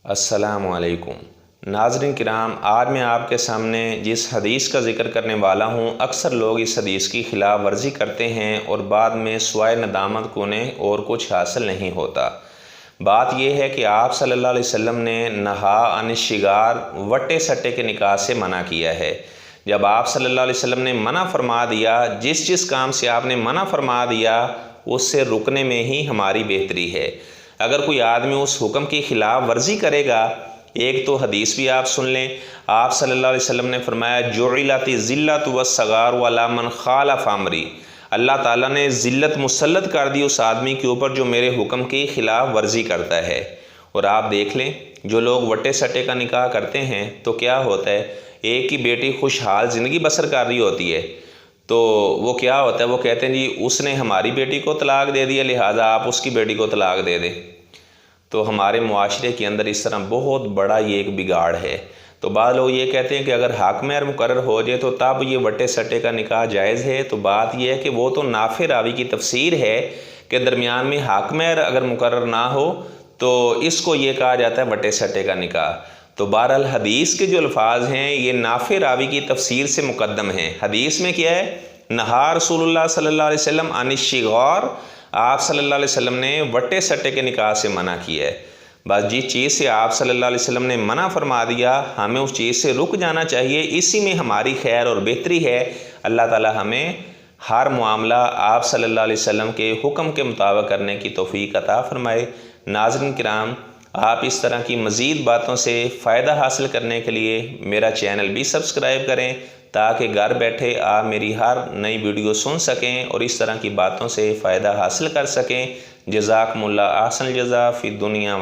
السلام علیکم ناظرین کرام، آج میں آپ کے سامنے جس حدیث کا ذکر کرنے والا ہوں، اکثر لوگ اس حدیث کی خلاف ورزی کرتے ہیں اور بعد میں سوائے ندامت کو انہیں اور کچھ حاصل نہیں ہوتا۔ بات یہ ہے کہ آپ صلی اللہ علیہ وسلم نے نہا عن الشغار وٹے سٹے کے نکاح سے منع کیا ہے۔ جب آپ صلی اللہ علیہ وسلم نے منع فرما دیا، جس کام سے آپ نے منع فرما دیا اس سے رکنے میں ہی ہماری بہتری ہے۔ اگر کوئی آدمی اس حکم کی خلاف ورزی کرے گا، ایک تو حدیث بھی آپ سن لیں، آپ صلی اللہ علیہ وسلم نے فرمایا جعلت الذلۃ والصغار علی من خالف امری، اللہ تعالیٰ نے ذلت مسلط کر دی اس آدمی کے اوپر جو میرے حکم کی خلاف ورزی کرتا ہے۔ اور آپ دیکھ لیں، جو لوگ وٹے سٹے کا نکاح کرتے ہیں تو کیا ہوتا ہے، ایک کی بیٹی خوشحال زندگی بسر کر رہی ہوتی ہے تو وہ کیا ہوتا ہے، وہ کہتے ہیں جی اس نے ہماری بیٹی کو طلاق دے دیا لہٰذا آپ اس کی بیٹی کو طلاق دے دیں۔ تو ہمارے معاشرے کے اندر اس طرح بہت بڑا یہ ایک بگاڑ ہے۔ تو بعض لوگ یہ کہتے ہیں کہ اگر حق مہر مقرر ہو جائے تو تب یہ وٹے سٹے کا نکاح جائز ہے۔ تو بات یہ ہے کہ وہ تو نافع راوی کی تفسیر ہے کہ درمیان میں حق مہر اگر مقرر نہ ہو تو اس کو یہ کہا جاتا ہے وٹے سٹے کا نکاح۔ تو بہرحال حدیث کے جو الفاظ ہیں یہ نافع راوی کی تفسیر سے مقدم ہیں۔ حدیث میں کیا ہے، نہا رسول اللہ صلی اللہ علیہ وسلم عن الشغار، آپ صلی اللہ علیہ وسلم نے وٹے سٹے کے نکاح سے منع کیا ہے۔ بس جس چیز سے آپ صلی اللہ علیہ وسلم نے منع فرما دیا ہمیں اس چیز سے رک جانا چاہیے، اسی میں ہماری خیر اور بہتری ہے۔ اللہ تعالی ہمیں ہر معاملہ آپ صلی اللہ علیہ وسلم کے حکم کے مطابق کرنے کی توفیق عطا فرمائے۔ ناظرین کرام، آپ اس طرح کی مزید باتوں سے فائدہ حاصل کرنے کے لیے میرا چینل بھی سبسکرائب کریں تاکہ گھر بیٹھے آپ میری ہر نئی ویڈیو سن سکیں اور اس طرح کی باتوں سے فائدہ حاصل کر سکیں۔ جزاکم اللہ احسن الجزا فی الدنیا